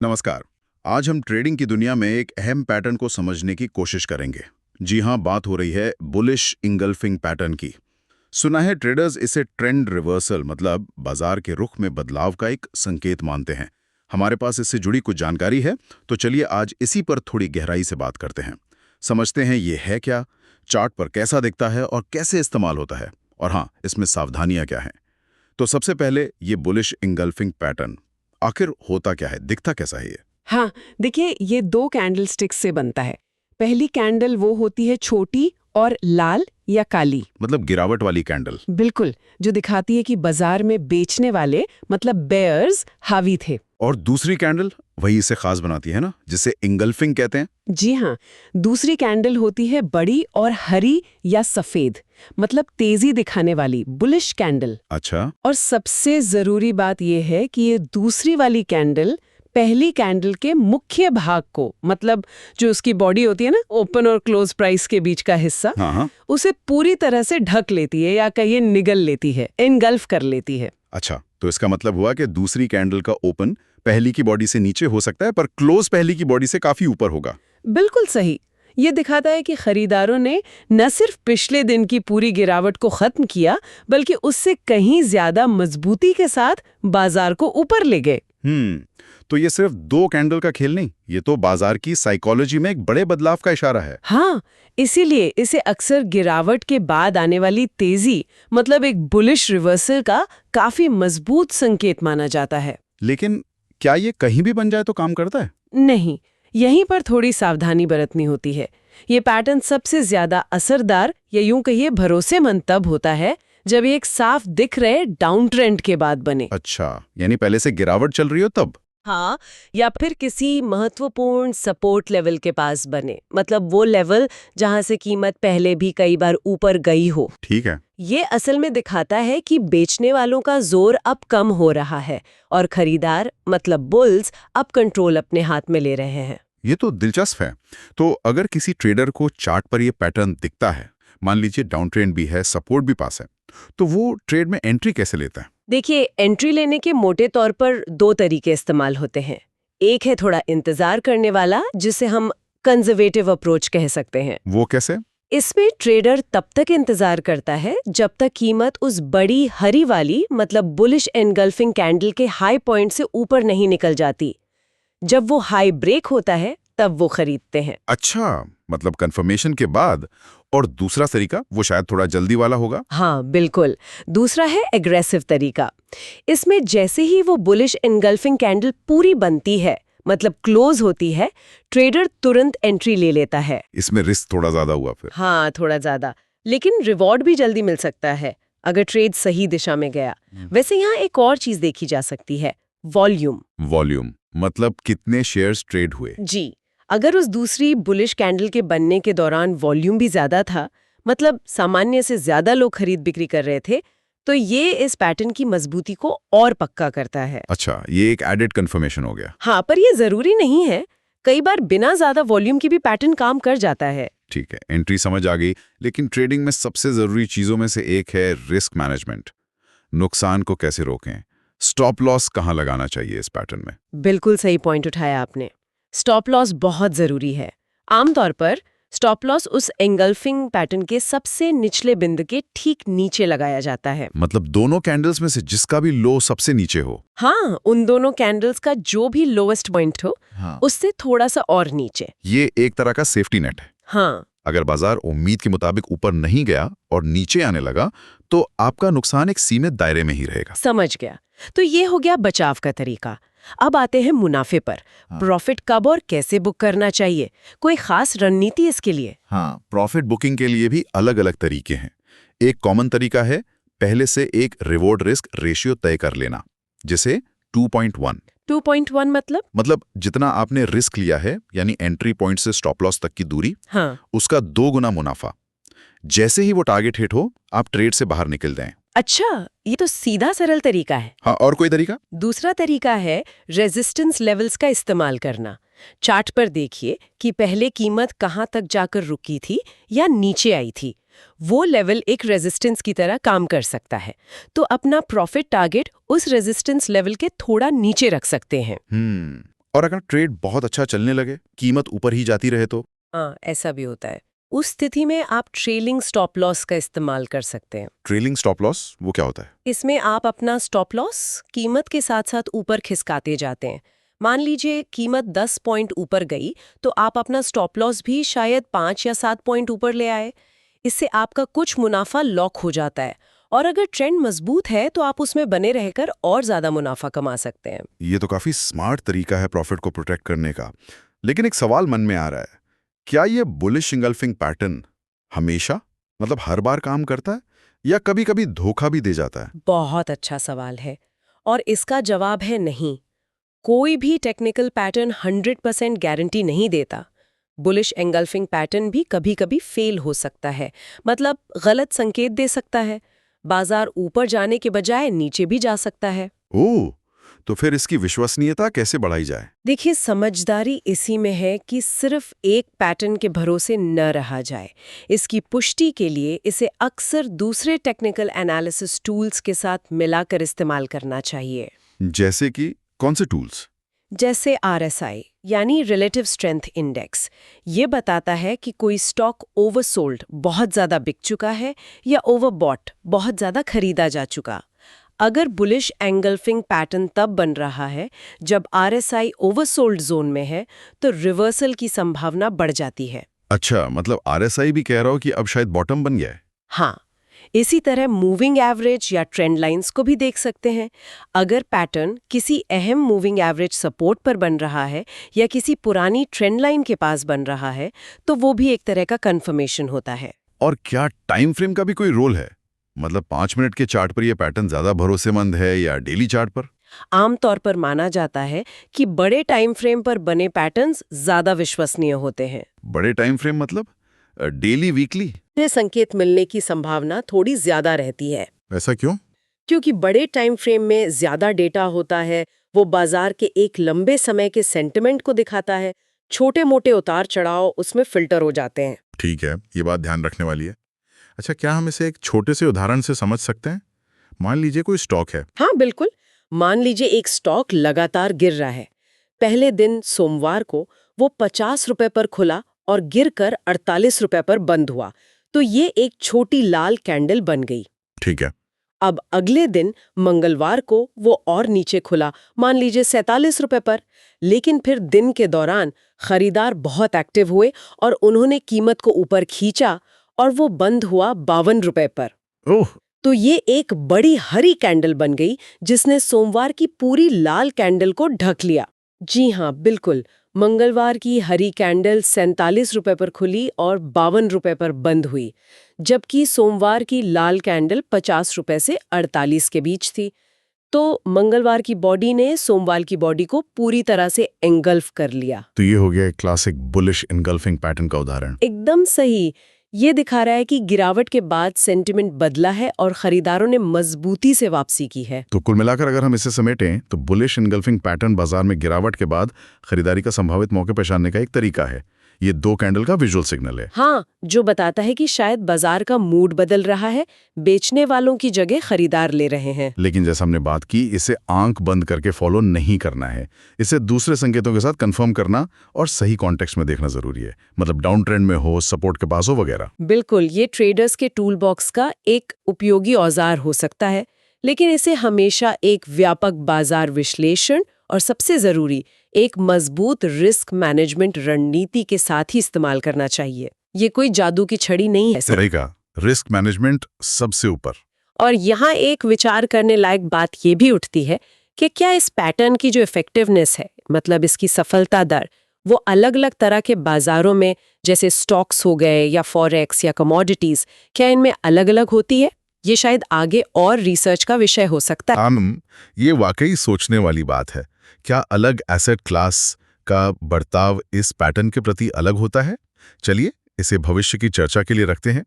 नमस्कार। आज हम ट्रेडिंग की दुनिया में एक अहम पैटर्न को समझने की कोशिश करेंगे। जी हां, बात हो रही है बुलिश इंगल्फिंग पैटर्न की। सुना है ट्रेडर्स इसे ट्रेंड रिवर्सल मतलब बाजार के रुख में बदलाव का एक संकेत मानते हैं। हमारे पास इससे जुड़ी कुछ जानकारी है, तो चलिए आज इसी पर थोड़ी गहराई से बात करते हैं। समझते हैं ये है क्या, चार्ट पर कैसा दिखता है और कैसे इस्तेमाल होता है, और हाँ, इसमें सावधानियां क्या हैं। तो सबसे पहले ये बुलिश इंगल्फिंग पैटर्न आखिर होता क्या है, दिखता कैसा है ये? हाँ, देखिए ये दो कैंडल स्टिक्स से बनता है। पहली कैंडल वो होती है छोटी और लाल या काली, मतलब गिरावट वाली कैंडल। बिल्कुल, जो दिखाती है कि बाजार में बेचने वाले मतलब बेयर्स हावी थे। और दूसरी कैंडल वही इसे खास बनाती है ना, जिसे इंगल्फिंग कहते हैं। जी हाँ, दूसरी कैंडल होती है बड़ी और हरी या सफेद, मतलब तेजी दिखाने वाली बुलिश कैंडल। अच्छा। और सबसे जरूरी बात यह है कि ये दूसरी वाली कैंडल पहली कैंडल के मुख्य भाग को, मतलब जो उसकी बॉडी होती है ना, ओपन और क्लोज प्राइस के बीच का हिस्सा, हाँ। उसे पूरी तरह से ढक लेती है या कहिए निगल लेती है, इनगल्फ कर लेती है। अच्छा, तो इसका मतलब हुआ कि दूसरी कैंडल का ओपन पहली की बॉडी से नीचे हो सकता है, पर क्लोज पहली की बॉडी से काफी ऊपर होगा। बिल्कुल सही। ये दिखाता है कि खरीदारों ने न सिर्फ पिछले दिन की पूरी गिरावट को खत्म किया, बल्कि उससे कहीं ज्यादा मजबूती के साथ बाजार को ऊपर ले गए। तो ये सिर्फ दो कैंडल का खेल नहीं, ये तो बाजार की साइकोलॉजी में एक बड़े बदलाव का इशारा है। हाँ, इसीलिए इसे अक्सर गिरावट के बाद आने वाली तेजी, मतलब एक बुलिश रिवर्सल का काफी मजबूत संकेत माना जाता है। लेकिन क्या ये कहीं भी बन जाए तो काम करता है? नहीं, यहीं पर थोड़ी सावधानी बरतनी होती है। ये पैटर्न सबसे ज्यादा असरदार या यूं कहिए भरोसेमंद तब होता है जब ये एक साफ दिख रहे डाउन ट्रेंड के बाद बने। अच्छा, यानी पहले से गिरावट चल रही हो तब? हाँ, या फिर किसी महत्वपूर्ण सपोर्ट लेवल के पास बने, मतलब वो लेवल जहां से कीमत पहले भी कई बार ऊपर गई हो। ठीक है। ये असल में दिखाता है कि बेचने वालों का जोर अब कम हो रहा है और खरीदार मतलब बुल्स अब कंट्रोल अपने हाथ में ले रहे हैं। ये तो दिलचस्प है। तो अगर किसी ट्रेडर को चार्ट पर ये पैटर्न दिखता है, मान लीजिए डाउन ट्रेंड भी है, सपोर्ट भी पास है, तो वो ट्रेड में एंट्री कैसे लेता है? देखिए, एंट्री लेने के मोटे तौर पर दो तरीके इस्तेमाल होते हैं। एक है थोड़ा इंतजार करने वाला, जिसे हम कंजर्वेटिव अप्रोच कह सकते हैं। वो कैसे? इसमें ट्रेडर तब तक इंतजार करता है जब तक कीमत उस बड़ी हरी वाली मतलब बुलिश एनगल्फिंग कैंडल के हाई पॉइंट से ऊपर नहीं निकल जाती। जब वो हाई ब्रेक होता है तब वो खरीदते हैं। अच्छा, मतलब कंफर्मेशन के बाद। और दूसरा तरीका वो शायद थोड़ा जल्दी वाला होगा। हाँ, बिल्कुल। दूसरा है एग्रेसिव तरीका। इसमें जैसे ही वो बुलिश एनगल्फिंग कैंडल पूरी बनती है, मतलब क्लोज होती है, ट्रेडर तुरंत एंट्री ले लेता है। इसमें रिस्क थोड़ा ज्यादा हुआ फिर। हाँ, थोड़ा ज्यादा, लेकिन रिवॉर्ड भी जल्दी मिल सकता है अगर ट्रेड सही दिशा में गया। वैसे यहाँ एक और चीज देखी जा सकती है, वॉल्यूम। वॉल्यूम मतलब कितने शेयर्स ट्रेड हुए। जी, अगर उस दूसरी बुलिश कैंडल के बनने के दौरान वॉल्यूम भी ज्यादा था, मतलब सामान्य से ज्यादा लोग खरीद बिक्री कर रहे थे, तो ये इस पैटर्न की मजबूती को और पक्का करता है। अच्छा, ये एक एडेड कंफर्मेशन हो गया। हाँ, पर ये जरूरी नहीं है। कई बार बिना ज्यादा वॉल्यूम के भी पैटर्न काम कर जाता है। ठीक है, एंट्री समझ आ गई। लेकिन ट्रेडिंग में सबसे जरूरी चीजों में से एक है रिस्क मैनेजमेंट। नुकसान को कैसे रोकें, स्टॉप लॉस कहाँ लगाना चाहिए इस पैटर्न में? बिल्कुल सही पॉइंट उठाया आपने। स्टॉप लॉस बहुत जरूरी है। आमतौर पर स्टॉप लॉस उस एंगल्फिंग पैटर्न के सबसे निचले बिंदु के ठीक नीचे लगाया जाता है। मतलब दोनों कैंडल्स में से जिसका भी लो सबसे नीचे हो। हाँ, उन दोनों कैंडल्स का जो भी लोवेस्ट पॉइंट हो, हाँ। उससे थोड़ा सा और नीचे। ये एक तरह का सेफ्टी नेट है। हाँ, अगर बाजार उम्मीद के मुताबिक ऊपर नहीं गया और नीचे आने लगा, तो आपका नुकसान एक सीमित दायरे में ही रहेगा। समझ गया। तो ये हो गया बचाव का तरीका। अब आते हैं मुनाफे पर। प्रॉफिट कब और कैसे बुक करना चाहिए? कोई खास रणनीति इसके लिए? हाँ, प्रॉफिट बुकिंग के लिए भी अलग अलग तरीके हैं। एक कॉमन तरीका है पहले से एक रिवॉर्ड रिस्क रेशियो तय कर लेना, जैसे 2.1। 2.1 मतलब जितना आपने रिस्क लिया है, यानी एंट्री पॉइंट से स्टॉप लॉस तक की दूरी, हाँ, उसका 2 गुना मुनाफा। जैसे ही वो टारगेट हिट हो, आप ट्रेड से बाहर निकल जाएं। अच्छा, ये तो सीधा सरल तरीका है। हाँ, और कोई तरीका? दूसरा तरीका है रेजिस्टेंस लेवल्स का इस्तेमाल करना। चार्ट पर देखिए कि पहले कीमत कहाँ तक जाकर रुकी थी या नीचे आई थी। वो लेवल एक रेजिस्टेंस की तरह काम कर सकता है। तो अपना प्रॉफिट टारगेट उस रेजिस्टेंस लेवल के थोड़ा नीचे रख सकते हैं। और अगर ट्रेड बहुत अच्छा चलने लगे, कीमत ऊपर ही जाती रहे तो? हाँ, ऐसा भी होता है। उस स्थिति में आप ट्रेलिंग स्टॉप लॉस का इस्तेमाल कर सकते हैं। ट्रेलिंग स्टॉप लॉस वो क्या होता है? इसमें आप अपना स्टॉप लॉस कीमत के साथ साथ ऊपर खिसकाते जाते हैं। मान लीजिए कीमत 10 पॉइंट ऊपर गई तो आप अपना स्टॉप लॉस भी शायद 5 या 7 पॉइंट ऊपर ले आए। इससे आपका कुछ मुनाफा लॉक हो जाता है और अगर ट्रेंड मजबूत है तो आप उसमें बने रहकर और ज्यादा मुनाफा कमा सकते हैं। ये तो काफी स्मार्ट तरीका है प्रॉफिट को प्रोटेक्ट करने का। लेकिन एक सवाल मन में आ रहा है, क्या ये बुलिश इंगल्फिंग पैटर्न हमेशा, मतलब हर बार काम करता है या कभी-कभी धोखा भी दे जाता है? बहुत अच्छा सवाल है और इसका जवाब है नहीं। कोई भी टेक्निकल पैटर्न 100% गारंटी नहीं देता। बुलिश एंगल्फिंग पैटर्न भी कभी-कभी फेल हो सकता है, मतलब गलत संकेत दे सकता है। बाजार ऊपर जाने के बजाय नीचे भी जा सकता है। ओह, तो फिर इसकी विश्वसनीयता कैसे बढ़ाई जाए? देखिए, समझदारी इसी में है कि सिर्फ एक पैटर्न के भरोसे न रहा जाए। इसकी पुष्टि के लिए इसे अक्सर दूसरे टेक्निकल एनालिसिस टूल्स के साथ मिलाकर इस्तेमाल करना चाहिए। जैसे कि कौन से टूल्स? जैसे RSI यानी रिलेटिव स्ट्रेंथ इंडेक्स, ये बताता है कि कोई स्टॉक ओवरसोल्ड बहुत ज़्यादा बिक चुका है या ओवरबॉट बहुत ज़्यादा खरीदा जा चुका। अगर बुलिश एंगल्फिंग पैटर्न तब बन रहा है जब RSI ओवरसोल्ड जोन में है तो रिवर्सल की संभावना बढ़ जाती है। अच्छा, मतलब RSI भी कह रहा हो कि अब शायद बॉटम बन गया है। हाँ, इसी तरह मूविंग एवरेज या ट्रेंड लाइंस को भी देख सकते हैं। अगर पैटर्न किसी अहम मूविंग एवरेज सपोर्ट पर बन रहा है या किसी पुरानी ट्रेंड लाइन के पास बन रहा है तो वो भी एक तरह का कंफर्मेशन होता है। और क्या टाइम फ्रेम का भी कोई रोल है? मतलब 5 मिनट के चार्ट पर यह पैटर्न ज्यादा भरोसेमंद है या डेली चार्ट पर? आमतौर पर माना जाता है कि बड़े टाइम फ्रेम पर बने पैटर्न्स ज्यादा विश्वसनीय होते हैं। बड़े टाइम फ्रेम मतलब डेली, वीकली? ये संकेत मिलने की संभावना थोड़ी ज्यादा रहती है। ऐसा क्यों? क्योंकि बड़े टाइम फ्रेम में ज्यादा डेटा होता है, वो बाजार के एक लंबे समय के सेंटिमेंट को दिखाता है। छोटे मोटे उतार चढ़ाव उसमें फिल्टर हो जाते हैं। ठीक है, ये बात ध्यान रखने वाली है। अच्छा, क्या हम इसे एक छोटे से उदाहरण से समझ सकते हैं? मान लीजिए कोई स्टॉक है। हाँ बिल्कुल। मान लीजिए एक स्टॉक लगातार गिर रहा है। पहले दिन सोमवार को वो 50 रुपए पर खुला और गिरकर 48 रुपए पर बंद हुआ, तो ये एक छोटी लाल कैंडल बन गई। ठीक है। अब अगले दिन मंगलवार को वो और नीचे खुला, मान लीजिए 47 रुपए पर, लेकिन फिर दिन के दौरान खरीदार बहुत एक्टिव हुए और उन्होंने कीमत को ऊपर खींचा और वो बंद हुआ 52 रुपए पर। ओह, तो ये एक बड़ी हरी कैंडल बन गई जिसने सोमवार की पूरी लाल कैंडल को ढक लिया। जी हाँ, बिल्कुल। मंगलवार की हरी कैंडल 47 रुपए पर खुली और 52 रुपए पर बंद हुई, जबकि सोमवार की लाल कैंडल 50 रुपए से 48 के बीच थी। तो मंगलवार की बॉडी ने सोमवार की बॉडी को पूरी तरह से एंगल्फ कर लिया। तो ये हो गया एक क्लासिक बुलिश इनगल्फिंग पैटर्न का उदाहरण। एकदम सही। ये दिखा रहा है कि गिरावट के बाद सेंटिमेंट बदला है और खरीदारों ने मजबूती से वापसी की है। तो कुल मिलाकर अगर हम इसे समेटें तो बुलिश इनगल्फिंग पैटर्न बाजार में गिरावट के बाद खरीदारी का संभावित मौके पहचानने का एक तरीका है। ये 2 कैंडल का विजुअल सिग्नल है। हाँ, जो बताता है कि शायद बाजार का मूड बदल रहा है, बेचने वालों की जगह खरीदार ले रहे हैं। लेकिन जैसा हमने बात की, इसे आंख बंद करके फॉलो नहीं करना है। इसे दूसरे संकेतों के साथ कंफर्म करना और सही कॉन्टेक्स्ट में देखना जरूरी है। मतलब डाउन ट्रेंड में हो, सपोर्ट के पास हो वगैरह। बिल्कुल, ये ट्रेडर्स के टूल बॉक्स का एक उपयोगी औजार हो सकता है, लेकिन इसे हमेशा एक व्यापक बाजार विश्लेषण और सबसे जरूरी एक मजबूत रिस्क मैनेजमेंट रणनीति के साथ ही इस्तेमाल करना चाहिए। ये कोई जादू की छड़ी नहीं है। सही कहा, रिस्क मैनेजमेंट सबसे ऊपर। और यहाँ एक विचार करने लायक बात ये भी उठती है कि क्या इस पैटर्न की जो इफेक्टिवनेस है, मतलब इसकी सफलता दर, वो अलग-अलग तरह के बाजारों में, जैसे स्टॉक्स हो गए या फॉरेक्स या कमोडिटीज, क्या इनमें अलग-अलग होती है? ये शायद आगे और रिसर्च का विषय हो सकता है। ये वाकई सोचने वाली बात है। क्या अलग एसेट क्लास का बर्ताव इस पैटर्न के प्रति अलग होता है? चलिए इसे भविष्य की चर्चा के लिए रखते हैं।